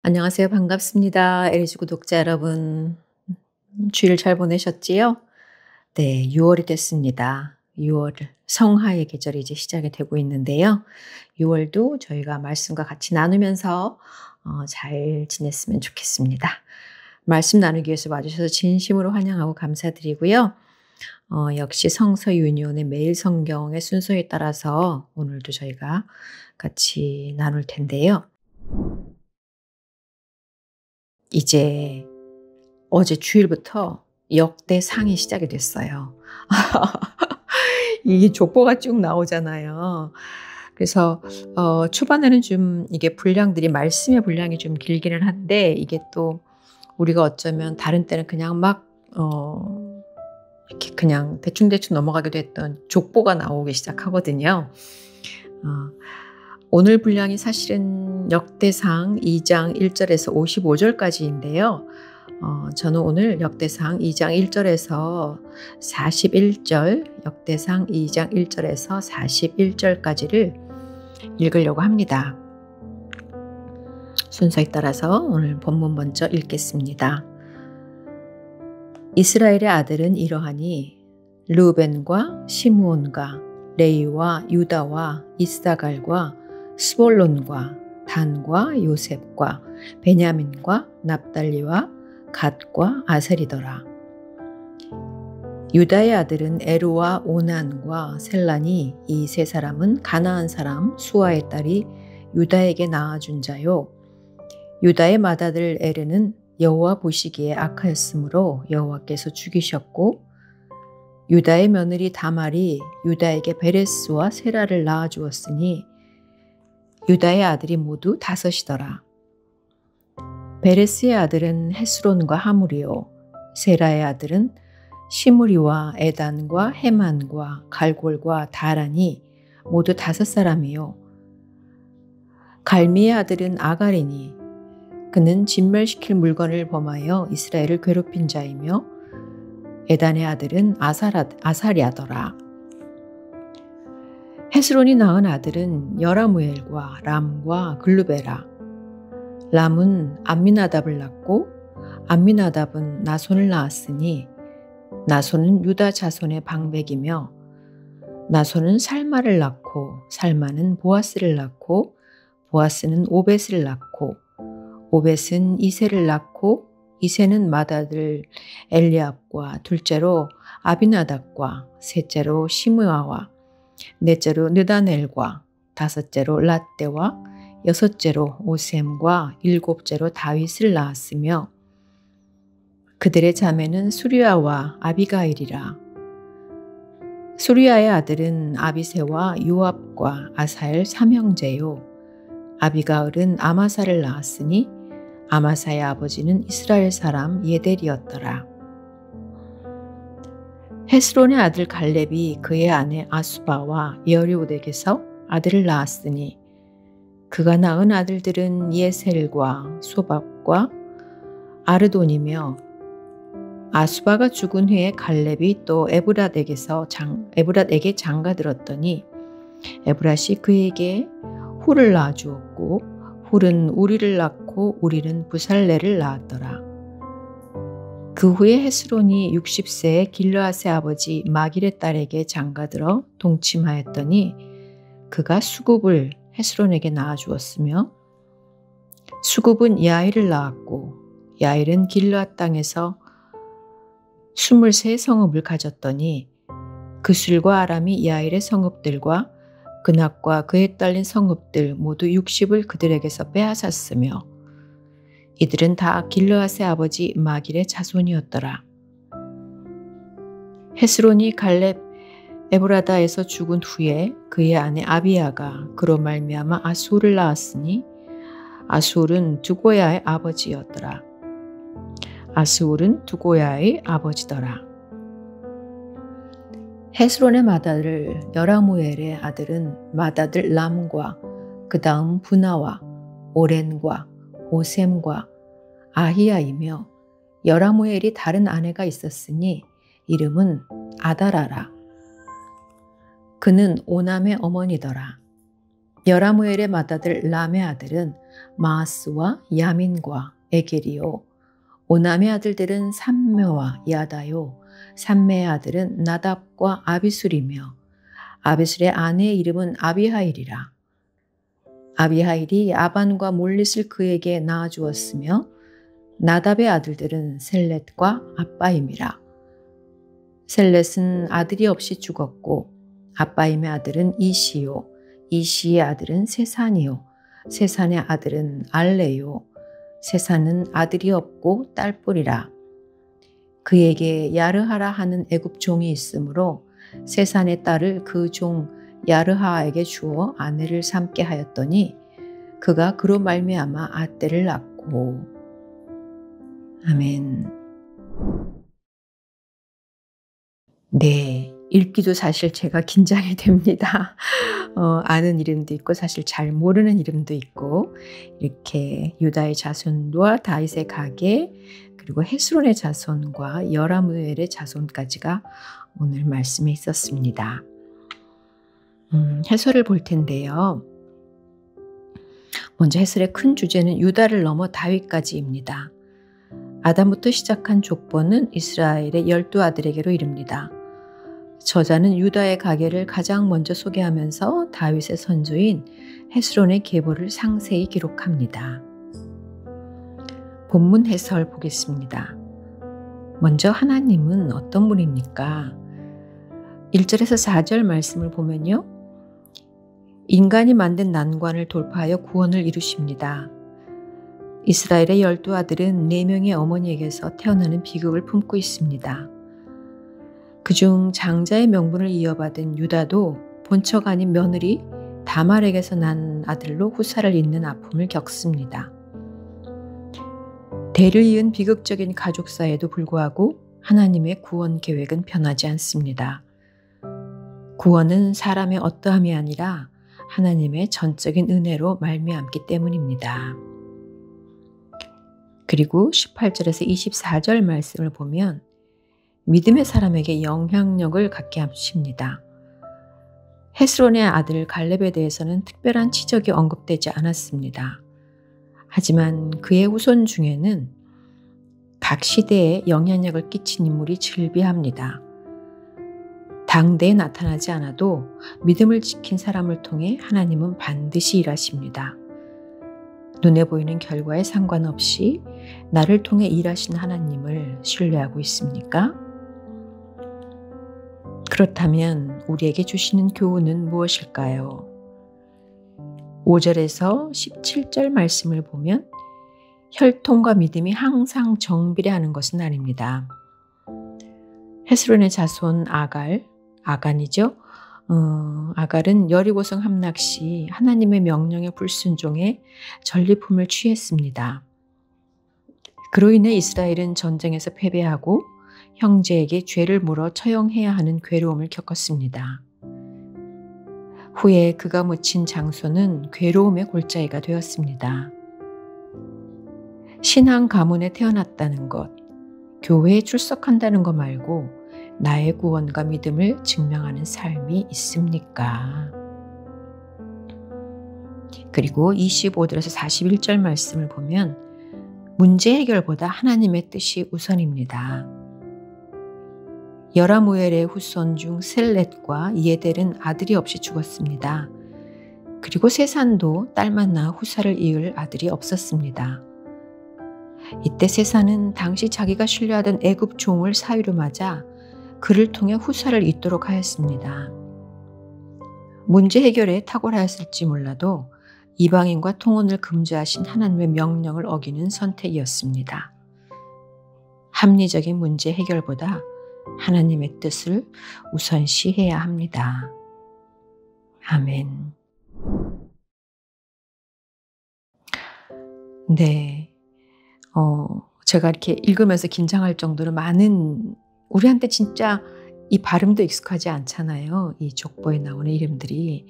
안녕하세요. 반갑습니다. LG 구독자 여러분. 주일 잘 보내셨지요? 네, 6 월이 됐습니다. 6월 성화의 계절이 이제 시작이 되고 있는데요. 6 월도 저희가 말씀과 같이 나누면서 잘 지냈으면 좋겠습니다. 말씀 나누기 위해서 와 주셔서 진심으로 환영하고 감사드리고요. 역시 성서 유니온의 매일 성경의 순서에 따라서 오늘도 저희가 같이 나눌 텐데요. 이제 어제 주일부터 역대상이 시작이 됐어요. 이게 족보가 쭉 나오잖아요. 그래서 초반에는 좀 이게 분량들이 말씀의 분량이 좀 길기는 한데, 이게 또 우리가 어쩌면 다른 때는 그냥 막 이렇게 그냥 대충대충 넘어가기도 했던 족보가 나오기 시작하거든요. 어 오늘 분량이 사실은 역대상 2장 1 절에서 55 절까지인데요. 저는 오늘 역대상 2장 1 절에서 41 절, 역대상 2장 1 절에서 41 절까지를 읽으려고 합니다. 순서에 따라서 오늘 본문 먼저 읽겠습니다. 이스라엘의 아들은 이러하니 르우벤과 시므온과 레위와 유다와 이스사갈과 스볼론과 단과 요셉과 베냐민과 납달리와 갓과 아셀이더라. 유다의 아들은 에루와 오난과 셀란이, 이 세 사람은 가나안 사람 수아의 딸이 유다에게 낳아준 자요. 유다의 맏아들 에르는 여호와 보시기에 악하였으므로 여호와께서 죽이셨고, 유다의 며느리 다말이 유다에게 베레스와 세라를 낳아주었으니 유다의 아들이 모두 5이더라. 베레스의 아들은 헤스론과 하물이요, 세라의 아들은 시므리와 에단과 헤만과 갈골과 다란이 모두 5사람이요. 갈미의 아들은 아가리니 그는 진멸시킬 물건을 범하여 이스라엘을 괴롭힌 자이며, 에단의 아들은 아사랴더라. 헤스론이 낳은 아들은 여라무엘과 람과 글루베라. 람은 암미나답을 낳고 암미나답은 나손을 낳았으니 나손은 유다 자손의 방백이며, 나손은 살마를 낳고 살마는 보아스를 낳고 보아스는 오벳을 낳고 오벳은 이세를 낳고 이세는 맏아들 엘리압과 둘째로 아비나답과 셋째로 시므아와 넷째로 느다넬과 다섯째로 랏대와 여섯째로 오셈과 일곱째로 다윗을 낳았으며, 그들의 자매는 수리아와 아비가일이라. 수리아의 아들은 아비새와 요압과 아사엘 3형제요. 아비가을은 아마사를 낳았으니 아마사의 아버지는 이스라엘 사람 예델이었더라. 헤스론의 아들 갈렙이 그의 아내 아수바와 여리옷에게서 아들을 낳았으니 그가 낳은 아들들은 예셀과 소박과 아르돈이며, 아수바가 죽은 후에 갈렙이 또 에브랏에게 장가들었더니 에브랏이 그에게 훌을 낳아주었고, 훌은 우리를 낳고 우리는 부살레를 낳았더라. 그 후에 헤스론이 60세에 길르앗의 아버지 마길의 딸에게 장가들어 동침하였더니 그가 수굽을 헤스론에게 낳아주었으며, 수굽은 야일을 낳았고 야일은 길르앗 땅에서 23성읍을 가졌더니 그술과 아람이 야일의 성읍들과 그낙과 그에 딸린 성읍들 모두 60을 그들에게서 빼앗았으며, 이들은 다 길르앗의 아버지 마길의 자손이었더라. 헤스론이 갈렙 에브라다에서 죽은 후에 그의 아내 아비야가 그로 말미암아 아수를 낳았으니 아수르는 두고야의 아버지였더라. 아스울은 두고야의 아버지더라. 헤스론의 맏아들 여라무엘의 아들은 맏아들 람과 그 다음 분하와 오렌과 오셈과 아히야이며, 여라무엘이 다른 아내가 있었으니 이름은 아다라라. 그는 오남의 어머니더라. 여라무엘의 맏아들 람의 아들은 마아스와 야민과 에겔이요. 오남의 아들들은 삼메와 야다요. 삼메의 아들은 나답과 아비술이며 아비술의 아내의 이름은 아비하일이라. 아비하일이 아반과 몰릿을 그에게 낳아주었으며 나답의 아들들은 셀렛과 아빠임이라. 셀렛은 아들이 없이 죽었고 아빠임의 아들은 이시요. 이시의 아들은 세산이요. 세산의 아들은 알레요. 세산은 아들이 없고 딸뿐이라. 그에게 야르하라 하는 애굽 종이 있으므로 세산의 딸을 그 종 야르하에게 주어 아내를 삼게 하였더니 그가 그로 말미암아 아떼를 낳고. 아멘. 네, 읽기도 사실 제가 긴장이 됩니다. 아는 이름도 있고 사실 잘 모르는 이름도 있고 이렇게 유다의 자손과 다윗의 가계 그리고 헤스론의 자손과 여라무엘의 자손까지가 오늘 말씀에 있었습니다. 해설을 볼 텐데요. 먼저 해설의 큰 주제는 유다를 넘어 다윗까지입니다. 아담부터 시작한 족보는 이스라엘의 12아들에게로 이릅니다. 저자는 유다의 가계를 가장 먼저 소개하면서 다윗의 선조인 헤스론의 계보를 상세히 기록합니다. 본문 해설 보겠습니다. 먼저 하나님은 어떤 분입니까? 1절에서 4절 말씀을 보면요. 인간이 만든 난관을 돌파하여 구원을 이루십니다. 이스라엘의 12아들은 4명의 어머니에게서 태어나는 비극을 품고 있습니다. 그중 장자의 명분을 이어받은 유다도 본처가 아닌 며느리 다말에게서 난 아들로 후사를 잇는 아픔을 겪습니다. 대를 이은 비극적인 가족사에도 불구하고 하나님의 구원 계획은 변하지 않습니다. 구원은 사람의 어떠함이 아니라 하나님의 전적인 은혜로 말미암기 때문입니다. 그리고 18절에서 24절 말씀을 보면 믿음의 사람에게 영향력을 갖게 하십니다. 헤스론의 아들 갈렙에 대해서는 특별한 치적이 언급되지 않았습니다. 하지만 그의 후손 중에는 각 시대에 영향력을 끼친 인물이 즐비합니다. 당대에 나타나지 않아도 믿음을 지킨 사람을 통해 하나님은 반드시 일하십니다. 눈에 보이는 결과에 상관없이 나를 통해 일하신 하나님을 신뢰하고 있습니까? 그렇다면 우리에게 주시는 교훈은 무엇일까요? 5절에서 17절 말씀을 보면 혈통과 믿음이 항상 정비례하는 것은 아닙니다. 헤스론의 자손 아간이죠. 아갈은 여리고성 함락 시 하나님의 명령에 불순종해 전리품을 취했습니다. 그로 인해 이스라엘은 전쟁에서 패배하고 형제에게 죄를 물어 처형해야 하는 괴로움을 겪었습니다. 후에 그가 묻힌 장소는 괴로움의 골짜기가 되었습니다. 신앙 가문에 태어났다는 것, 교회에 출석한다는 것 말고 나의 구원과 믿음을 증명하는 삶이 있습니까? 그리고 25절에서 41절 말씀을 보면 문제 해결보다 하나님의 뜻이 우선입니다. 여라무엘의 후손 중 셀렛과 예델은 아들이 없이 죽었습니다. 그리고 세산도 딸만 낳아 후사를 이을 아들이 없었습니다. 이때 세산은 당시 자기가 신뢰하던 애굽 종을 사위로 맞아 그를 통해 후사를 잇도록 하였습니다. 문제 해결에 탁월하였을지 몰라도 이방인과 통혼을 금지하신 하나님의 명령을 어기는 선택이었습니다. 합리적인 문제 해결보다 하나님의 뜻을 우선시해야 합니다. 아멘. 네. 제가 이렇게 읽으면서 긴장할 정도로 많은, 우리한테 진짜 이 발음도 익숙하지 않잖아요. 이 족보에 나오는 이름들이.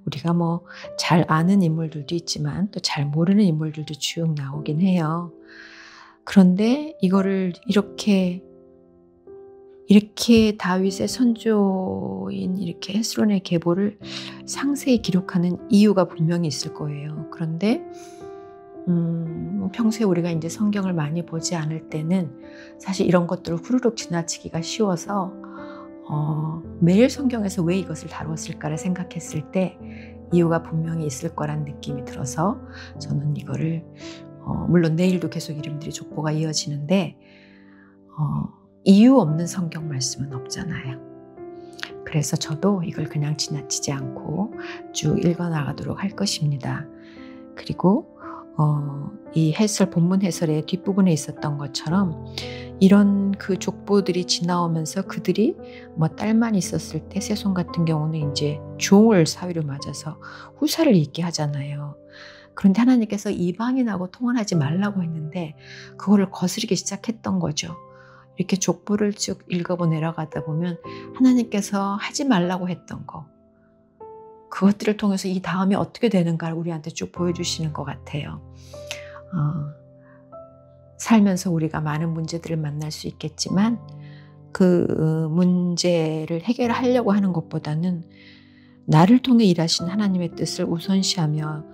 우리가 뭐 잘 아는 인물들도 있지만 또 잘 모르는 인물들도 쭉 나오긴 해요. 그런데 이거를 이렇게 이렇게 다윗의 선조인 이렇게 헤스론의 계보를 상세히 기록하는 이유가 분명히 있을 거예요. 그런데 평소에 우리가 이제 성경을 많이 보지 않을 때는 사실 이런 것들을 후루룩 지나치기가 쉬워서 매일 성경에서 왜 이것을 다뤘을까를 생각했을 때 이유가 분명히 있을 거란 느낌이 들어서 저는 이거를 물론 내일도 계속 이름들이 족보가 이어지는데 이유 없는 성경 말씀은 없잖아요. 그래서 저도 이걸 그냥 지나치지 않고 쭉 읽어나가도록 할 것입니다. 그리고 이 해설, 본문 해설의 뒷부분에 있었던 것처럼 이런 그 족보들이 지나오면서 그들이 뭐 딸만 있었을 때 세손 같은 경우는 이제 종을 사위로 맞아서 후사를 잇게 하잖아요. 그런데 하나님께서 이방인하고 통혼하지 말라고 했는데 그거를 거스르기 시작했던 거죠. 이렇게 족보를 쭉 읽어보 내려가다 보면 하나님께서 하지 말라고 했던 거, 그것들을 통해서 이 다음에 어떻게 되는가를 우리한테 쭉 보여주시는 것 같아요. 살면서 우리가 많은 문제들을 만날 수 있겠지만 그 문제를 해결하려고 하는 것보다는 나를 통해 일하신 하나님의 뜻을 우선시하며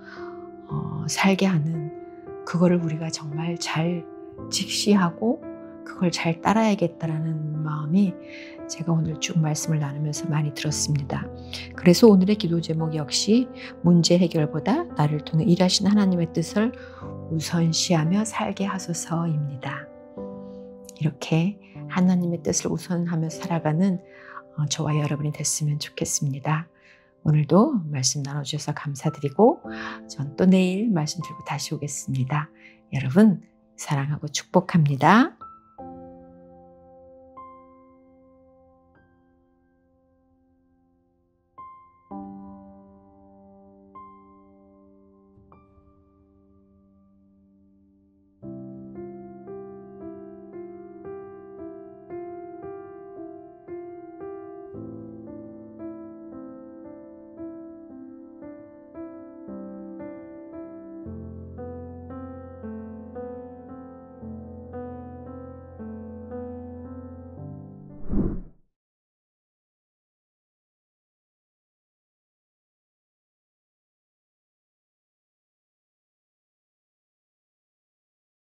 살게 하는 그거를 우리가 정말 잘 직시하고 그걸 잘 따라야겠다라는 마음이 제가 오늘 쭉 말씀을 나누면서 많이 들었습니다. 그래서 오늘의 기도 제목 역시 문제 해결보다 나를 통해 일하신 하나님의 뜻을 우선시하며 살게 하소서입니다. 이렇게 하나님의 뜻을 우선하며 살아가는 저와 여러분이 됐으면 좋겠습니다. 오늘도 말씀 나눠주셔서 감사드리고 전 또 내일 말씀 들고 다시 오겠습니다. 여러분 사랑하고 축복합니다.